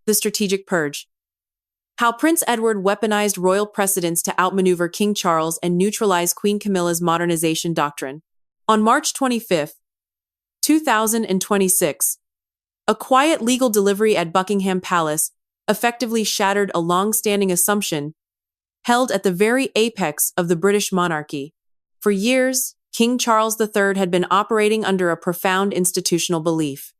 The Strategic Purge. How Prince Edward weaponized royal precedents to outmaneuver King Charles and neutralize Queen Camilla's modernization doctrine. On March 25, 2026, a quiet legal delivery at Buckingham Palace effectively shattered a long-standing assumption held at the very apex of the British monarchy. For years, King Charles III had been operating under a profound institutional belief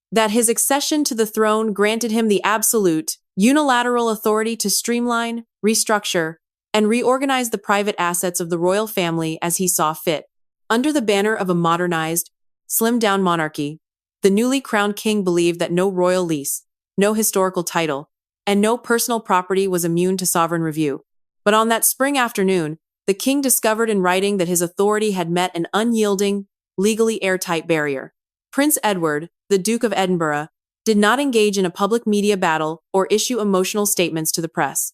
that his accession to the throne granted him the absolute, unilateral authority to streamline, restructure, and reorganize the private assets of the royal family as he saw fit. Under the banner of a modernized, slimmed-down monarchy, the newly crowned king believed that no royal lease, no historical title, and no personal property was immune to sovereign review. But on that spring afternoon, the king discovered in writing that his authority had met an unyielding, legally airtight barrier. Prince Edward, the Duke of Edinburgh, did not engage in a public media battle or issue emotional statements to the press.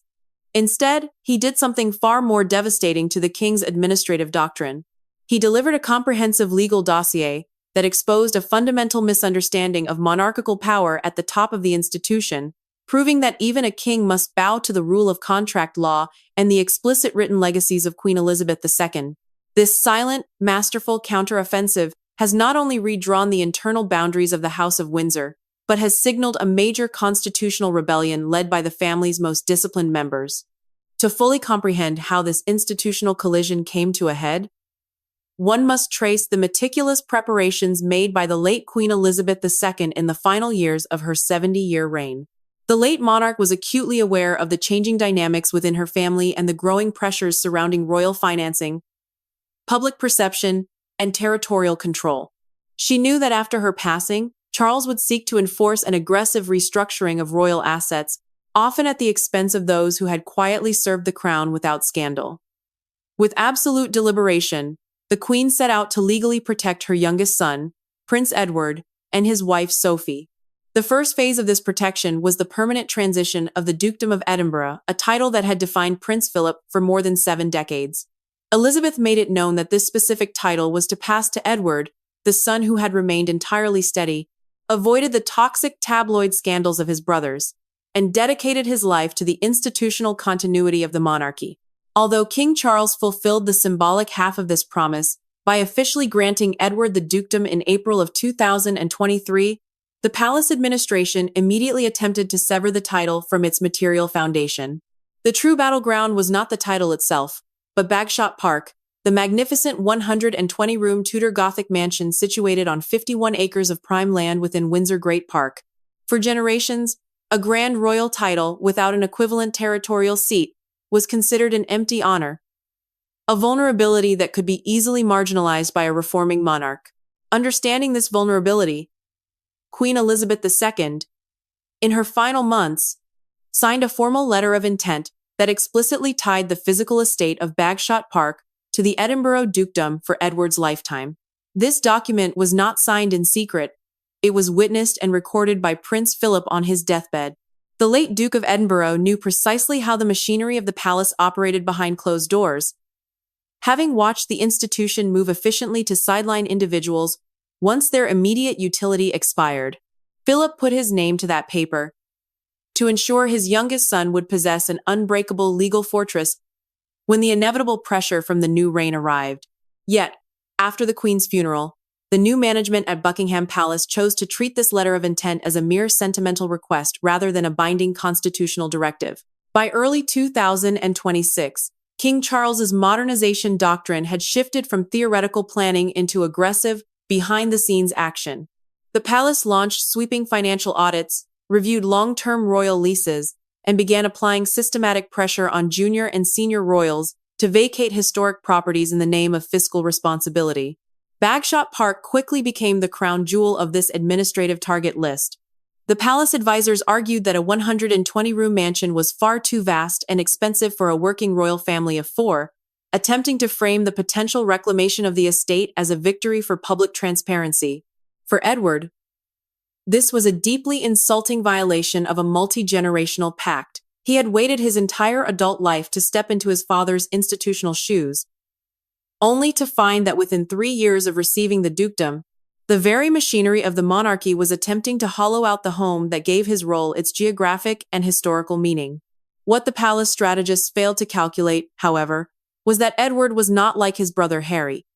Instead, he did something far more devastating to the king's administrative doctrine. He delivered a comprehensive legal dossier that exposed a fundamental misunderstanding of monarchical power at the top of the institution, proving that even a king must bow to the rule of contract law and the explicit written legacies of Queen Elizabeth II. This silent, masterful counteroffensive has not only redrawn the internal boundaries of the House of Windsor, but has signaled a major constitutional rebellion led by the family's most disciplined members. To fully comprehend how this institutional collision came to a head, one must trace the meticulous preparations made by the late Queen Elizabeth II in the final years of her 70-year reign. The late monarch was acutely aware of the changing dynamics within her family and the growing pressures surrounding royal financing, public perception, and territorial control. She knew that after her passing, Charles would seek to enforce an aggressive restructuring of royal assets, often at the expense of those who had quietly served the crown without scandal. With absolute deliberation, the Queen set out to legally protect her youngest son, Prince Edward, and his wife Sophie. The first phase of this protection was the permanent transition of the Dukedom of Edinburgh, a title that had defined Prince Philip for more than 7 decades. Elizabeth made it known that this specific title was to pass to Edward, the son who had remained entirely steady, avoided the toxic tabloid scandals of his brothers, and dedicated his life to the institutional continuity of the monarchy. Although King Charles fulfilled the symbolic half of this promise by officially granting Edward the dukedom in April of 2023, the palace administration immediately attempted to sever the title from its material foundation. The true battleground was not the title itself, but Bagshot Park, the magnificent 120-room Tudor Gothic mansion situated on 51 acres of prime land within Windsor Great Park. For generations, a grand royal title without an equivalent territorial seat was considered an empty honor, a vulnerability that could be easily marginalized by a reforming monarch. Understanding this vulnerability, Queen Elizabeth II, in her final months, signed a formal letter of intent that explicitly tied the physical estate of Bagshot Park to the Edinburgh Dukedom for Edward's lifetime. This document was not signed in secret. It was witnessed and recorded by Prince Philip on his deathbed. The late Duke of Edinburgh knew precisely how the machinery of the palace operated behind closed doors. Having watched the institution move efficiently to sideline individuals once their immediate utility expired, Philip put his name to that paper to ensure his youngest son would possess an unbreakable legal fortress when the inevitable pressure from the new reign arrived. Yet, after the Queen's funeral, the new management at Buckingham Palace chose to treat this letter of intent as a mere sentimental request rather than a binding constitutional directive. By early 2026, King Charles's modernization doctrine had shifted from theoretical planning into aggressive, behind-the-scenes action. The palace launched sweeping financial audits, reviewed long-term royal leases, and began applying systematic pressure on junior and senior royals to vacate historic properties in the name of fiscal responsibility. Bagshot Park quickly became the crown jewel of this administrative target list. The palace advisors argued that a 120-room mansion was far too vast and expensive for a working royal family of 4, attempting to frame the potential reclamation of the estate as a victory for public transparency. For Edward, this was a deeply insulting violation of a multi-generational pact. He had waited his entire adult life to step into his father's institutional shoes, only to find that within 3 years of receiving the dukedom, The very machinery of the monarchy was attempting to hollow out the home that gave his role its geographic and historical meaning. What the palace strategists failed to calculate, however, was that Edward was not like his brother Harry.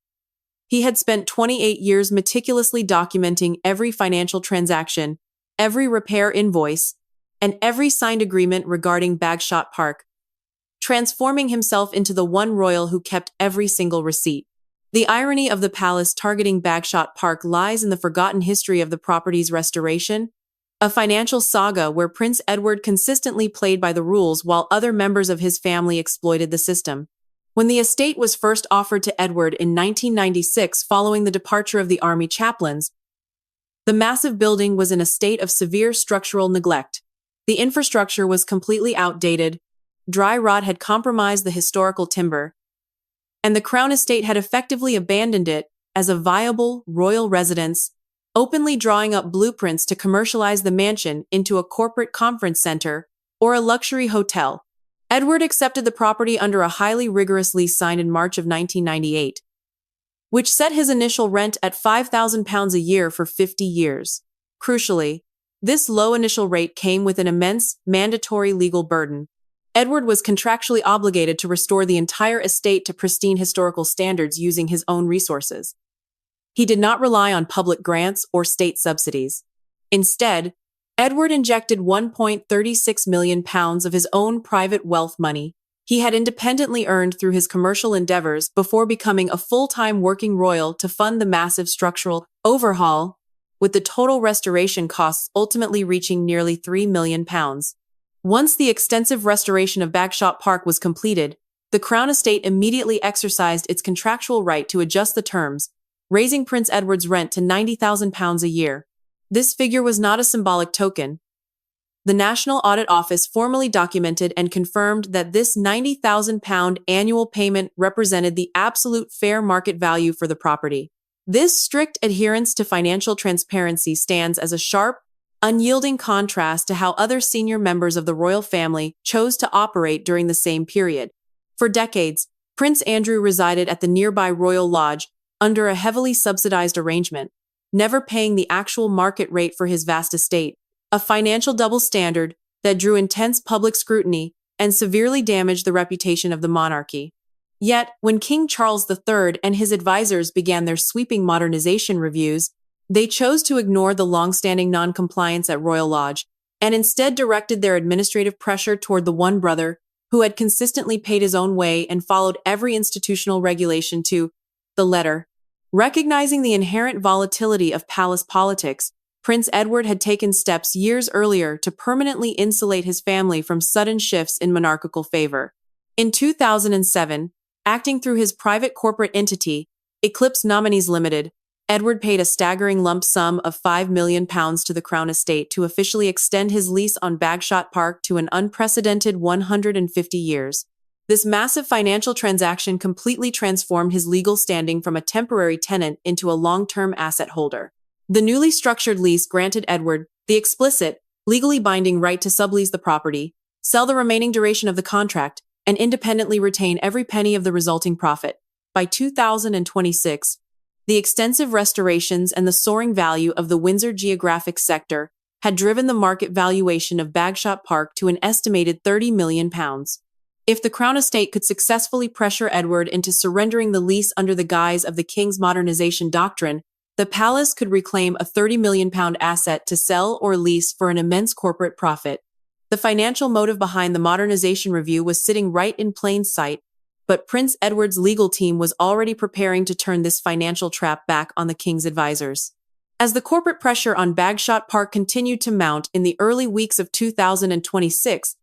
He had spent 28 years meticulously documenting every financial transaction, every repair invoice, and every signed agreement regarding Bagshot Park, transforming himself into the one royal who kept every single receipt. The irony of the palace targeting Bagshot Park lies in the forgotten history of the property's restoration, a financial saga where Prince Edward consistently played by the rules while other members of his family exploited the system. When the estate was first offered to Edward in 1996 following the departure of the army chaplains, the massive building was in a state of severe structural neglect. The infrastructure was completely outdated, dry rot had compromised the historical timber, and the Crown Estate had effectively abandoned it as a viable royal residence, openly drawing up blueprints to commercialize the mansion into a corporate conference center or a luxury hotel. Edward accepted the property under a highly rigorous lease signed in March of 1998, which set his initial rent at £5,000 a year for 50 years. Crucially, this low initial rate came with an immense, mandatory legal burden. Edward was contractually obligated to restore the entire estate to pristine historical standards using his own resources. He did not rely on public grants or state subsidies. Instead, Edward injected £1.36 million of his own private wealth money he had independently earned through his commercial endeavors before becoming a full-time working royal to fund the massive structural overhaul, with the total restoration costs ultimately reaching nearly £3 million. Once the extensive restoration of Bagshot Park was completed, the Crown Estate immediately exercised its contractual right to adjust the terms, raising Prince Edward's rent to £90,000 a year. This figure was not a symbolic token. The National Audit Office formally documented and confirmed that this £90,000 annual payment represented the absolute fair market value for the property. This strict adherence to financial transparency stands as a sharp, unyielding contrast to how other senior members of the royal family chose to operate during the same period. For decades, Prince Andrew resided at the nearby Royal Lodge under a heavily subsidized arrangement, never paying the actual market rate for his vast estate, a financial double standard that drew intense public scrutiny and severely damaged the reputation of the monarchy. Yet, when King Charles III and his advisors began their sweeping modernization reviews, they chose to ignore the long-standing non-compliance at Royal Lodge and instead directed their administrative pressure toward the one brother who had consistently paid his own way and followed every institutional regulation to the letter. Recognizing the inherent volatility of palace politics, Prince Edward had taken steps years earlier to permanently insulate his family from sudden shifts in monarchical favor. In 2007, acting through his private corporate entity, Eclipse Nominees Limited, Edward paid a staggering lump sum of £5 million to the Crown Estate to officially extend his lease on Bagshot Park to an unprecedented 150 years. This massive financial transaction completely transformed his legal standing from a temporary tenant into a long-term asset holder. The newly structured lease granted Edward the explicit, legally binding right to sublease the property, sell the remaining duration of the contract, and independently retain every penny of the resulting profit. By 2026, the extensive restorations and the soaring value of the Windsor geographic sector had driven the market valuation of Bagshot Park to an estimated £30 million. If the Crown Estate could successfully pressure Edward into surrendering the lease under the guise of the King's modernization doctrine, the palace could reclaim a £30 million asset to sell or lease for an immense corporate profit. The financial motive behind the modernization review was sitting right in plain sight, but Prince Edward's legal team was already preparing to turn this financial trap back on the King's advisors. As the corporate pressure on Bagshot Park continued to mount in the early weeks of 2026,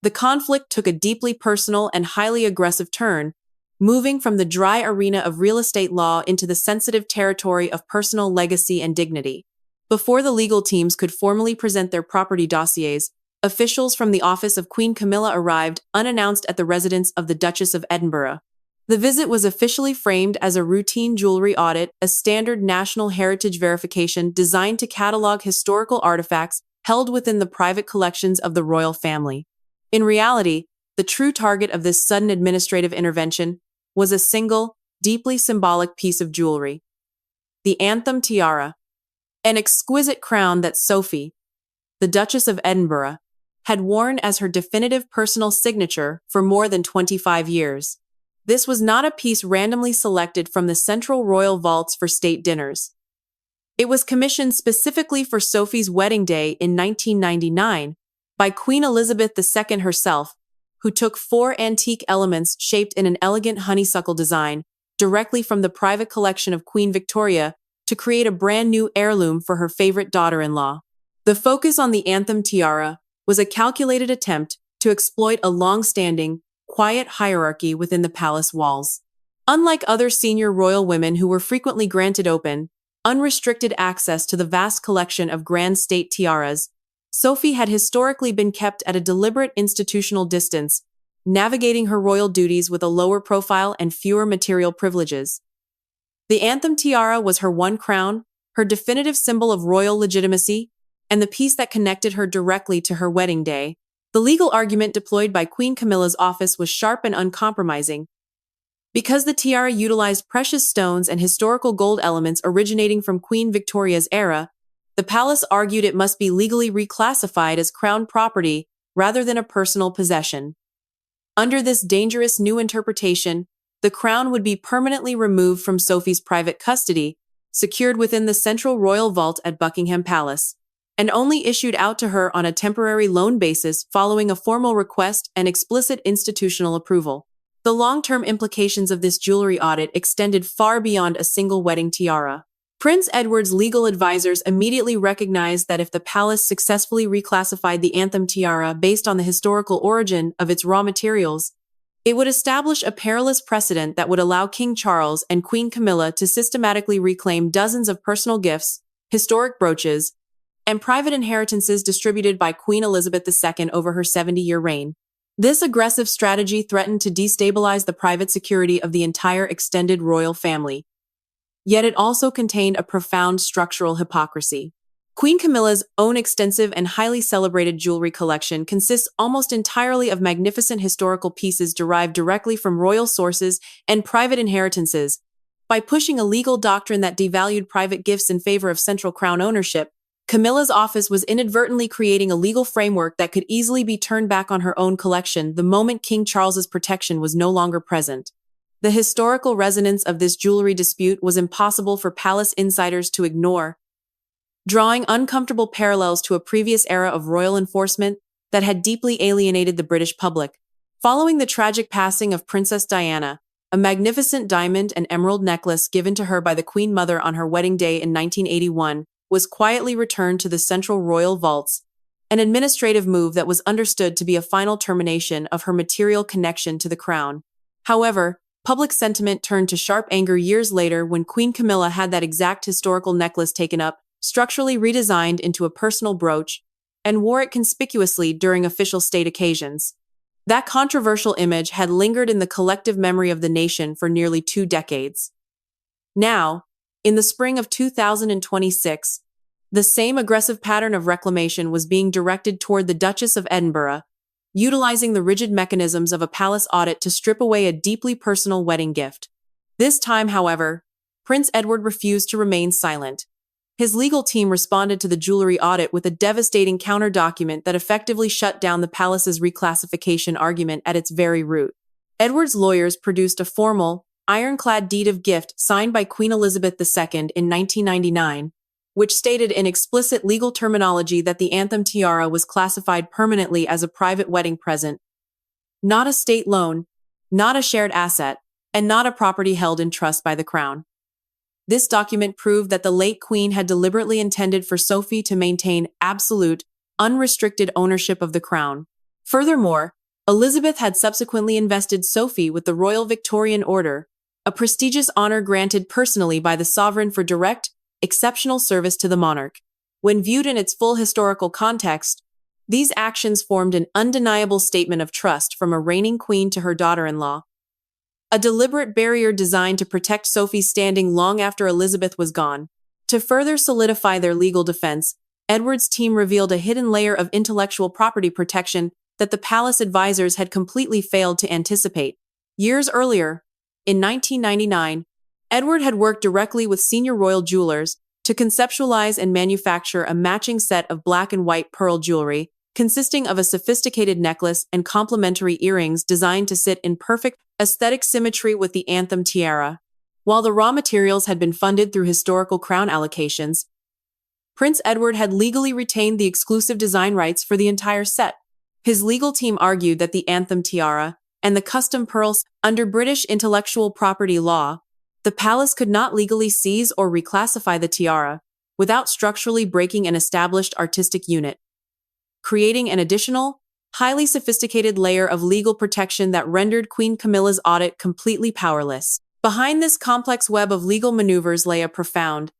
the conflict took a deeply personal and highly aggressive turn, moving from the dry arena of real estate law into the sensitive territory of personal legacy and dignity. Before the legal teams could formally present their property dossiers, officials from the office of Queen Camilla arrived unannounced at the residence of the Duchess of Edinburgh. The visit was officially framed as a routine jewelry audit, a standard national heritage verification designed to catalog historical artifacts held within the private collections of the royal family. In reality, the true target of this sudden administrative intervention was a single, deeply symbolic piece of jewelry. the anthem tiara, an exquisite crown that Sophie, the Duchess of Edinburgh, had worn as her definitive personal signature for more than 25 years. This was not a piece randomly selected from the central royal vaults for state dinners. It was commissioned specifically for Sophie's wedding day in 1999 by Queen Elizabeth II herself, who took 4 antique elements shaped in an elegant honeysuckle design directly from the private collection of Queen Victoria to create a brand new heirloom for her favorite daughter-in-law. The focus on the anthem tiara was a calculated attempt to exploit a long-standing, quiet hierarchy within the palace walls. Unlike other senior royal women who were frequently granted open, unrestricted access to the vast collection of grand state tiaras, Sophie had historically been kept at a deliberate institutional distance, navigating her royal duties with a lower profile and fewer material privileges. The anthem tiara was her one crown, her definitive symbol of royal legitimacy, and the piece that connected her directly to her wedding day. The legal argument deployed by Queen Camilla's office was sharp and uncompromising. Because the tiara utilized precious stones and historical gold elements originating from Queen Victoria's era, the palace argued it must be legally reclassified as crown property rather than a personal possession. Under this dangerous new interpretation, the crown would be permanently removed from Sophie's private custody, secured within the central royal vault at Buckingham Palace, and only issued out to her on a temporary loan basis following a formal request and explicit institutional approval. The long-term implications of this jewelry audit extended far beyond a single wedding tiara. Prince Edward's legal advisors immediately recognized that if the palace successfully reclassified the anthem tiara based on the historical origin of its raw materials, it would establish a perilous precedent that would allow King Charles and Queen Camilla to systematically reclaim dozens of personal gifts, historic brooches, and private inheritances distributed by Queen Elizabeth II over her 70-year reign. This aggressive strategy threatened to destabilize the private security of the entire extended royal family. Yet it also contained a profound structural hypocrisy. Queen Camilla's own extensive and highly celebrated jewelry collection consists almost entirely of magnificent historical pieces derived directly from royal sources and private inheritances. By pushing a legal doctrine that devalued private gifts in favor of central crown ownership, Camilla's office was inadvertently creating a legal framework that could easily be turned back on her own collection the moment King Charles's protection was no longer present. The historical resonance of this jewelry dispute was impossible for palace insiders to ignore, drawing uncomfortable parallels to a previous era of royal enforcement that had deeply alienated the British public. Following the tragic passing of Princess Diana, a magnificent diamond and emerald necklace given to her by the Queen Mother on her wedding day in 1981 was quietly returned to the central royal vaults, an administrative move that was understood to be a final termination of her material connection to the crown. However, public sentiment turned to sharp anger years later when Queen Camilla had that exact historical necklace taken up, structurally redesigned into a personal brooch, and wore it conspicuously during official state occasions. That controversial image had lingered in the collective memory of the nation for nearly 2 decades. Now, in the spring of 2026, the same aggressive pattern of reclamation was being directed toward the Duchess of Edinburgh, utilizing the rigid mechanisms of a palace audit to strip away a deeply personal wedding gift. This time, however, Prince Edward refused to remain silent. His legal team responded to the jewelry audit with a devastating counter-document that effectively shut down the palace's reclassification argument at its very root. Edward's lawyers produced a formal, ironclad deed of gift signed by Queen Elizabeth II in 1999, which stated in explicit legal terminology that the anthem tiara was classified permanently as a private wedding present, not a state loan, not a shared asset, and not a property held in trust by the crown. This document proved that the late queen had deliberately intended for Sophie to maintain absolute, unrestricted ownership of the crown. Furthermore, Elizabeth had subsequently invested Sophie with the Royal Victorian Order, a prestigious honor granted personally by the sovereign for direct, exceptional service to the monarch. When viewed in its full historical context, these actions formed an undeniable statement of trust from a reigning queen to her daughter-in-law. A deliberate barrier designed to protect Sophie's standing long after Elizabeth was gone. To further solidify their legal defense, Edward's team revealed a hidden layer of intellectual property protection that the palace advisors had completely failed to anticipate. Years earlier, in 1999, Edward had worked directly with senior royal jewelers to conceptualize and manufacture a matching set of black and white pearl jewelry, consisting of a sophisticated necklace and complementary earrings designed to sit in perfect aesthetic symmetry with the anthem tiara. While the raw materials had been funded through historical crown allocations, Prince Edward had legally retained the exclusive design rights for the entire set. His legal team argued that the anthem tiara and the custom pearls, under British intellectual property law, the palace could not legally seize or reclassify the tiara without structurally breaking an established artistic unit, creating an additional, highly sophisticated layer of legal protection that rendered Queen Camilla's audit completely powerless. Behind this complex web of legal maneuvers lay a profound,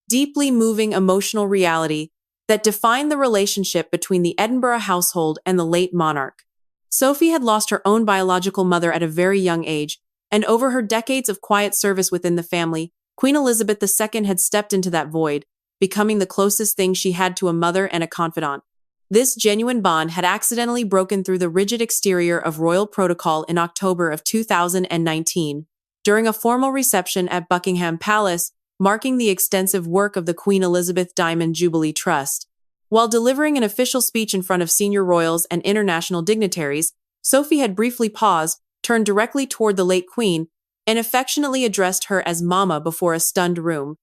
deeply moving emotional reality that defined the relationship between the Edinburgh household and the late monarch. Sophie had lost her own biological mother at a very young age, and over her decades of quiet service within the family, Queen Elizabeth II had stepped into that void, becoming the closest thing she had to a mother and a confidant. This genuine bond had accidentally broken through the rigid exterior of royal protocol in October of 2019, during a formal reception at Buckingham Palace, marking the extensive work of the Queen Elizabeth Diamond Jubilee Trust. While delivering an official speech in front of senior royals and international dignitaries, Sophie had briefly paused, turned directly toward the late Queen, and affectionately addressed her as Mama before a stunned room.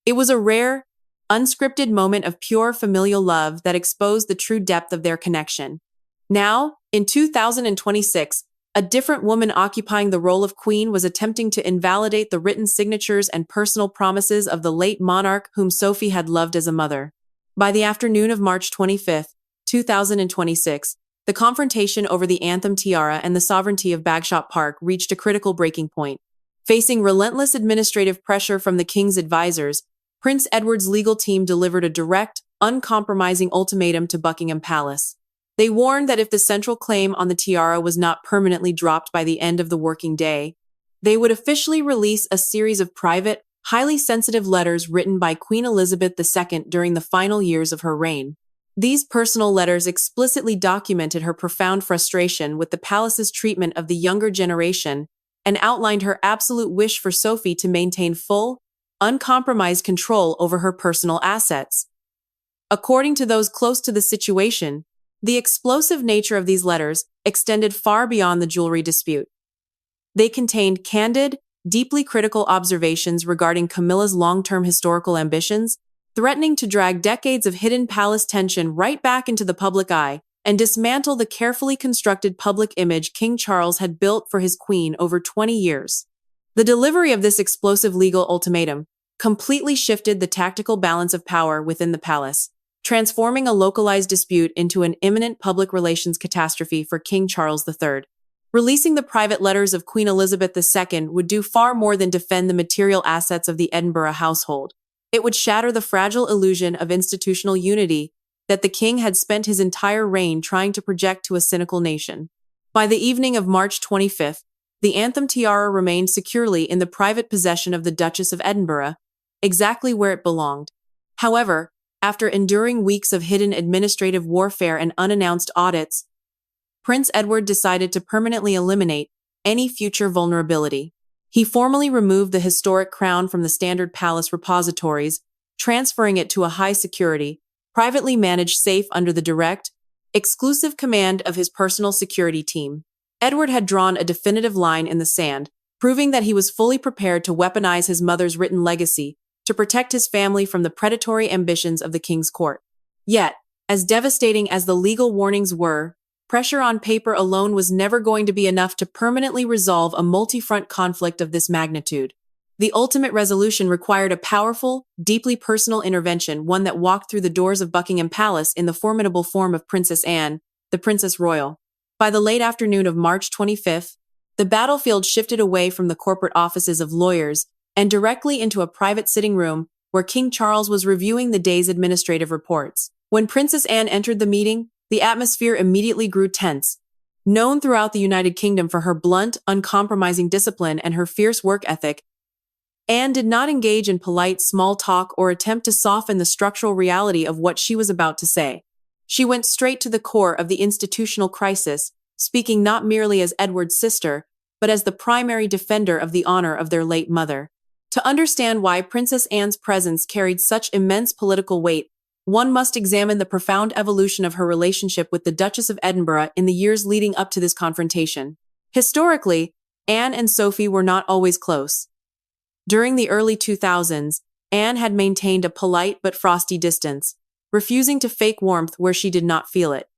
It was a rare, unscripted moment of pure familial love that exposed the true depth of their connection. Now, in 2026, a different woman occupying the role of Queen was attempting to invalidate the written signatures and personal promises of the late monarch whom Sophie had loved as a mother. By the afternoon of March 25, 2026, the confrontation over the anthem tiara and the sovereignty of Bagshot Park reached a critical breaking point. Facing relentless administrative pressure from the king's advisors, Prince Edward's legal team delivered a direct, uncompromising ultimatum to Buckingham Palace. They warned that if the central claim on the tiara was not permanently dropped by the end of the working day, they would officially release a series of private, highly sensitive letters written by Queen Elizabeth II during the final years of her reign. These personal letters explicitly documented her profound frustration with the palace's treatment of the younger generation and outlined her absolute wish for Sophie to maintain full, uncompromised control over her personal assets. According to those close to the situation, the explosive nature of these letters extended far beyond the jewelry dispute. They contained candid, deeply critical observations regarding Camilla's long-term historical ambitions, threatening to drag decades of hidden palace tension right back into the public eye and dismantle the carefully constructed public image King Charles had built for his queen over 20 years. The delivery of this explosive legal ultimatum completely shifted the tactical balance of power within the palace, transforming a localized dispute into an imminent public relations catastrophe for King Charles III. Releasing the private letters of Queen Elizabeth II would do far more than defend the material assets of the Edinburgh household. It would shatter the fragile illusion of institutional unity that the king had spent his entire reign trying to project to a cynical nation. By the evening of March 25th, the anthem tiara remained securely in the private possession of the Duchess of Edinburgh, exactly where it belonged. However, after enduring weeks of hidden administrative warfare and unannounced audits, Prince Edward decided to permanently eliminate any future vulnerability. He formally removed the historic crown from the standard palace repositories, transferring it to a high-security, privately managed safe under the direct, exclusive command of his personal security team. Edward had drawn a definitive line in the sand, proving that he was fully prepared to weaponize his mother's written legacy to protect his family from the predatory ambitions of the king's court. Yet, as devastating as the legal warnings were, pressure on paper alone was never going to be enough to permanently resolve a multi-front conflict of this magnitude. The ultimate resolution required a powerful, deeply personal intervention, one that walked through the doors of Buckingham Palace in the formidable form of Princess Anne, the Princess Royal. By the late afternoon of March 25th, the battlefield shifted away from the corporate offices of lawyers and directly into a private sitting room where King Charles was reviewing the day's administrative reports. When Princess Anne entered the meeting, the atmosphere immediately grew tense. Known throughout the United Kingdom for her blunt, uncompromising discipline and her fierce work ethic, Anne did not engage in polite small talk or attempt to soften the structural reality of what she was about to say. She went straight to the core of the institutional crisis, speaking not merely as Edward's sister, but as the primary defender of the honor of their late mother. To understand why Princess Anne's presence carried such immense political weight, one must examine the profound evolution of her relationship with the Duchess of Edinburgh in the years leading up to this confrontation. Historically, Anne and Sophie were not always close. During the early 2000s, Anne had maintained a polite but frosty distance, refusing to fake warmth where she did not feel it.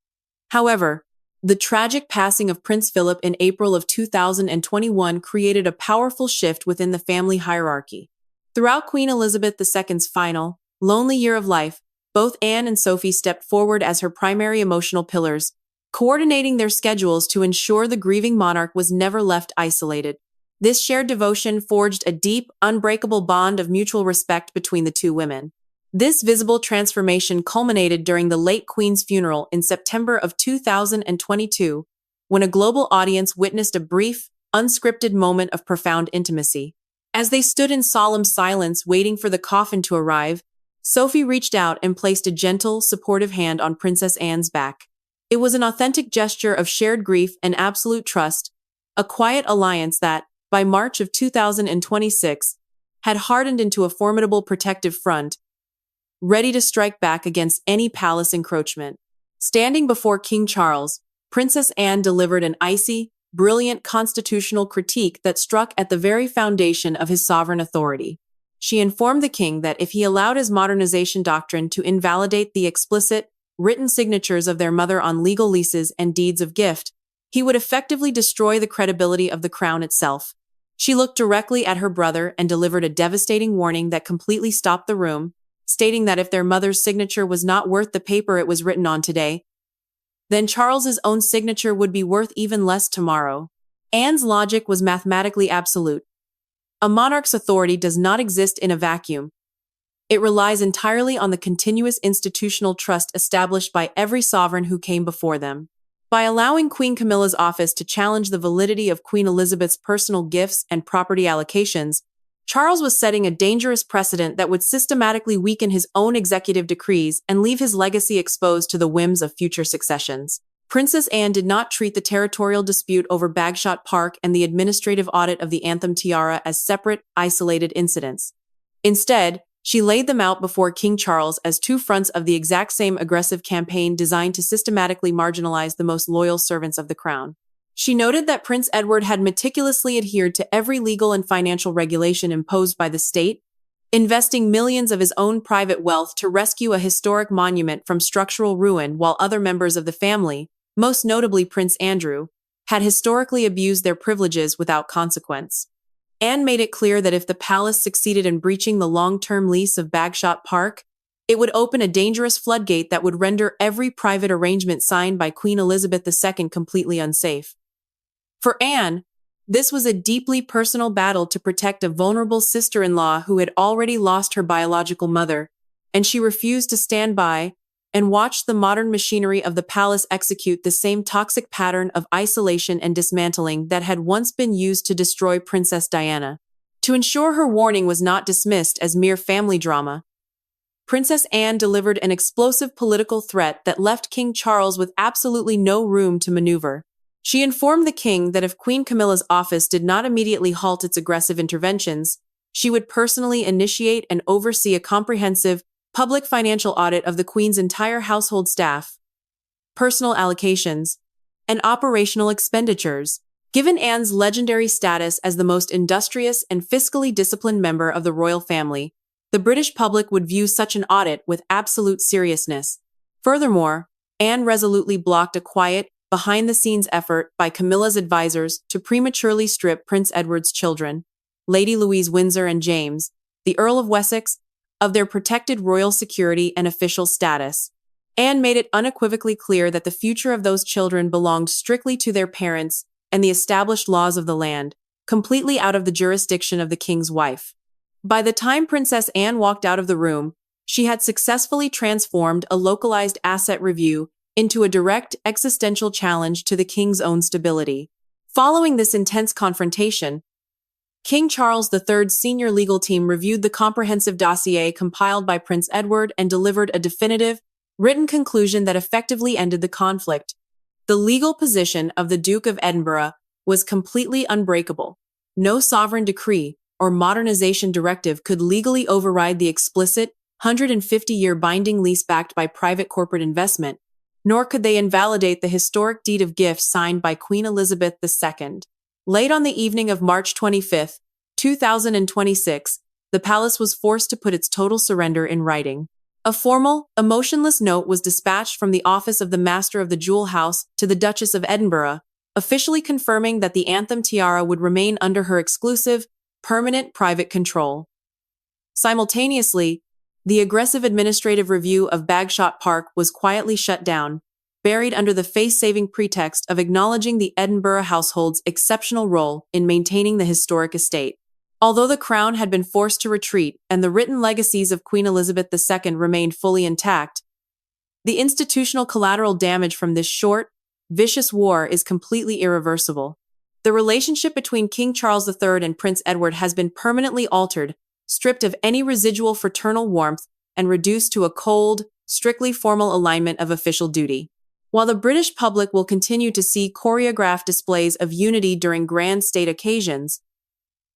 However, the tragic passing of Prince Philip in April of 2021 created a powerful shift within the family hierarchy. Throughout Queen Elizabeth II's final, lonely year of life, both Anne and Sophie stepped forward as her primary emotional pillars, coordinating their schedules to ensure the grieving monarch was never left isolated. This shared devotion forged a deep, unbreakable bond of mutual respect between the two women. This visible transformation culminated during the late Queen's funeral in September of 2022, when a global audience witnessed a brief, unscripted moment of profound intimacy. As they stood in solemn silence waiting for the coffin to arrive, Sophie reached out and placed a gentle, supportive hand on Princess Anne's back. It was an authentic gesture of shared grief and absolute trust, a quiet alliance that, by March of 2026, had hardened into a formidable protective front, ready to strike back against any palace encroachment. Standing before King Charles, Princess Anne delivered an icy, brilliant constitutional critique that struck at the very foundation of his sovereign authority. She informed the king that if he allowed his modernization doctrine to invalidate the explicit, written signatures of their mother on legal leases and deeds of gift, he would effectively destroy the credibility of the crown itself. She looked directly at her brother and delivered a devastating warning that completely stopped the room, stating that if their mother's signature was not worth the paper it was written on today, then Charles's own signature would be worth even less tomorrow. Anne's logic was mathematically absolute. A monarch's authority does not exist in a vacuum. It relies entirely on the continuous institutional trust established by every sovereign who came before them. By allowing Queen Camilla's office to challenge the validity of Queen Elizabeth's personal gifts and property allocations, Charles was setting a dangerous precedent that would systematically weaken his own executive decrees and leave his legacy exposed to the whims of future successions. Princess Anne did not treat the territorial dispute over Bagshot Park and the administrative audit of the Anthem Tiara as separate, isolated incidents. Instead, she laid them out before King Charles as two fronts of the exact same aggressive campaign designed to systematically marginalize the most loyal servants of the crown. She noted that Prince Edward had meticulously adhered to every legal and financial regulation imposed by the state, investing millions of his own private wealth to rescue a historic monument from structural ruin, while other members of the family, most notably Prince Andrew, had historically abused their privileges without consequence. Anne made it clear that if the palace succeeded in breaching the long-term lease of Bagshot Park, it would open a dangerous floodgate that would render every private arrangement signed by Queen Elizabeth II completely unsafe. For Anne, this was a deeply personal battle to protect a vulnerable sister-in-law who had already lost her biological mother, and she refused to stand by and watch the modern machinery of the palace execute the same toxic pattern of isolation and dismantling that had once been used to destroy Princess Diana. To ensure her warning was not dismissed as mere family drama, Princess Anne delivered an explosive political threat that left King Charles with absolutely no room to maneuver. She informed the king that if Queen Camilla's office did not immediately halt its aggressive interventions, she would personally initiate and oversee a comprehensive, public financial audit of the Queen's entire household staff, personal allocations, and operational expenditures. Given Anne's legendary status as the most industrious and fiscally disciplined member of the royal family, the British public would view such an audit with absolute seriousness. Furthermore, Anne resolutely blocked a quiet, behind-the-scenes effort by Camilla's advisors to prematurely strip Prince Edward's children, Lady Louise Windsor and James, the Earl of Wessex, of their protected royal security and official status. Anne made it unequivocally clear that the future of those children belonged strictly to their parents and the established laws of the land, completely out of the jurisdiction of the king's wife. By the time Princess Anne walked out of the room, she had successfully transformed a localized asset review into a direct existential challenge to the king's own stability. Following this intense confrontation, King Charles III's senior legal team reviewed the comprehensive dossier compiled by Prince Edward and delivered a definitive, written conclusion that effectively ended the conflict. The legal position of the Duke of Edinburgh was completely unbreakable. No sovereign decree or modernization directive could legally override the explicit 150-year binding lease backed by private corporate investment, nor could they invalidate the historic deed of gift signed by Queen Elizabeth II. Late on the evening of March 25, 2026, the palace was forced to put its total surrender in writing. A formal, emotionless note was dispatched from the office of the Master of the Jewel House to the Duchess of Edinburgh, officially confirming that the anthem tiara would remain under her exclusive, permanent private control. Simultaneously, the aggressive administrative review of Bagshot Park was quietly shut down, buried under the face-saving pretext of acknowledging the Edinburgh household's exceptional role in maintaining the historic estate. Although the crown had been forced to retreat and the written legacies of Queen Elizabeth II remained fully intact, the institutional collateral damage from this short, vicious war is completely irreversible. The relationship between King Charles III and Prince Edward has been permanently altered, stripped of any residual fraternal warmth, and reduced to a cold, strictly formal alignment of official duty. While the British public will continue to see choreographed displays of unity during grand state occasions,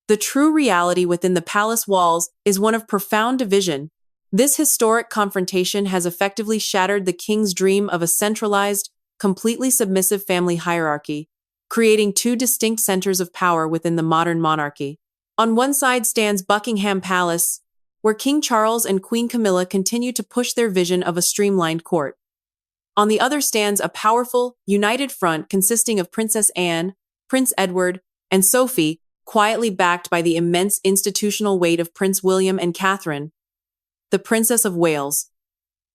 the true reality within the palace walls is one of profound division. This historic confrontation has effectively shattered the king's dream of a centralized, completely submissive family hierarchy, creating two distinct centers of power within the modern monarchy. On one side stands Buckingham Palace, where King Charles and Queen Camilla continue to push their vision of a streamlined court. On the other stands a powerful, united front consisting of Princess Anne, Prince Edward, and Sophie, quietly backed by the immense institutional weight of Prince William and Catherine, the Princess of Wales,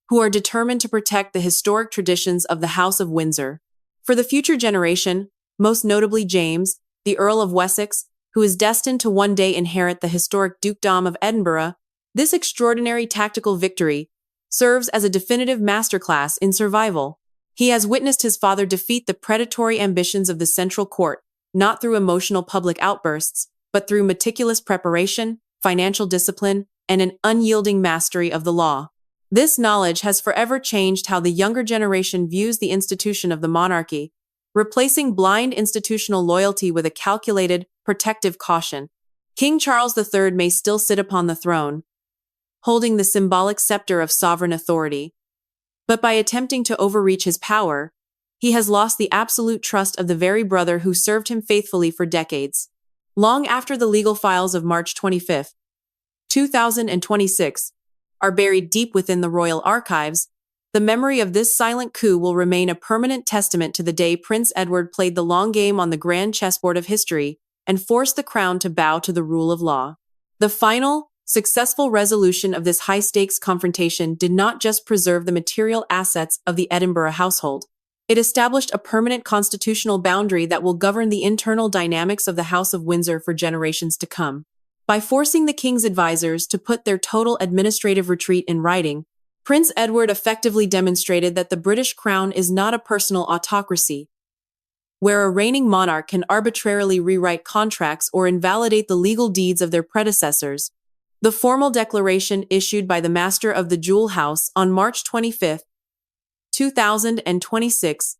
who are determined to protect the historic traditions of the House of Windsor. For the future generation, most notably James, the Earl of Wessex, who is destined to one day inherit the historic Dukedom of Edinburgh, this extraordinary tactical victory serves as a definitive masterclass in survival. He has witnessed his father defeat the predatory ambitions of the central court, not through emotional public outbursts, but through meticulous preparation, financial discipline, and an unyielding mastery of the law. This knowledge has forever changed how the younger generation views the institution of the monarchy, replacing blind institutional loyalty with a calculated, protective caution. King Charles III may still sit upon the throne, holding the symbolic scepter of sovereign authority, but by attempting to overreach his power, he has lost the absolute trust of the very brother who served him faithfully for decades. Long after the legal files of March 25, 2026, are buried deep within the royal archives, the memory of this silent coup will remain a permanent testament to the day Prince Edward played the long game on the grand chessboard of history and forced the crown to bow to the rule of law. The final, successful resolution of this high-stakes confrontation did not just preserve the material assets of the Edinburgh household. It established a permanent constitutional boundary that will govern the internal dynamics of the House of Windsor for generations to come. By forcing the king's advisors to put their total administrative retreat in writing, Prince Edward effectively demonstrated that the British crown is not a personal autocracy, where a reigning monarch can arbitrarily rewrite contracts or invalidate the legal deeds of their predecessors. The formal declaration issued by the Master of the Jewel House on March 25, 2026,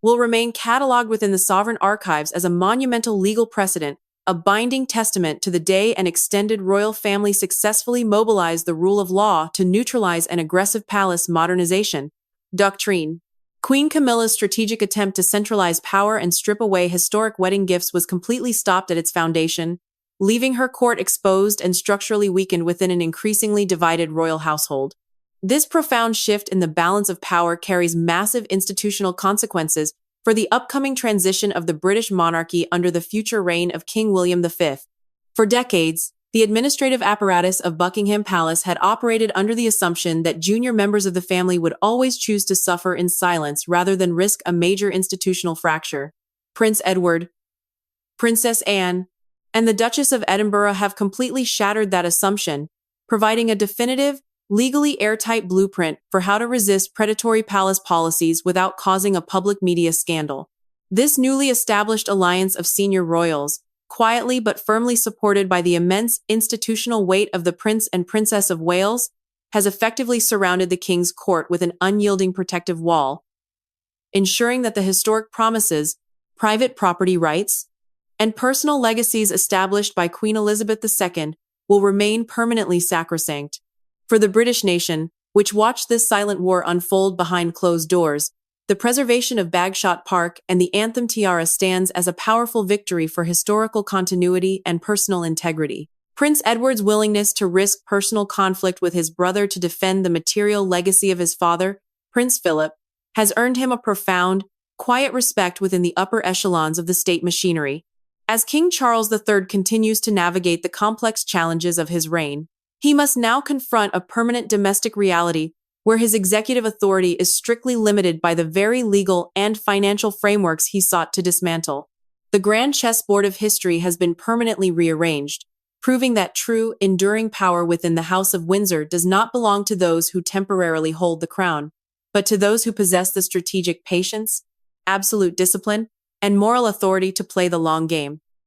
will remain catalogued within the sovereign archives as a monumental legal precedent, a binding testament to the day an extended royal family successfully mobilized the rule of law to neutralize an aggressive palace modernization doctrine. Queen Camilla's strategic attempt to centralize power and strip away historic wedding gifts was completely stopped at its foundation, leaving her court exposed and structurally weakened within an increasingly divided royal household. This profound shift in the balance of power carries massive institutional consequences for the upcoming transition of the British monarchy under the future reign of King William V. For decades, the administrative apparatus of Buckingham Palace had operated under the assumption that junior members of the family would always choose to suffer in silence rather than risk a major institutional fracture. Prince Edward, Princess Anne, and the Duchess of Edinburgh have completely shattered that assumption, providing a definitive, legally airtight blueprint for how to resist predatory palace policies without causing a public media scandal. This newly established alliance of senior royals, quietly but firmly supported by the immense institutional weight of the Prince and Princess of Wales, has effectively surrounded the king's court with an unyielding protective wall, ensuring that the historic promises, private property rights, and personal legacies established by Queen Elizabeth II will remain permanently sacrosanct. For the British nation, which watched this silent war unfold behind closed doors, the preservation of Bagshot Park and the anthem tiara stands as a powerful victory for historical continuity and personal integrity. Prince Edward's willingness to risk personal conflict with his brother to defend the material legacy of his father, Prince Philip, has earned him a profound, quiet respect within the upper echelons of the state machinery. As King Charles III continues to navigate the complex challenges of his reign, he must now confront a permanent domestic reality where his executive authority is strictly limited by the very legal and financial frameworks he sought to dismantle. The grand chessboard of history has been permanently rearranged, proving that true, enduring power within the House of Windsor does not belong to those who temporarily hold the crown, but to those who possess the strategic patience, absolute discipline, and moral authority to play the long game.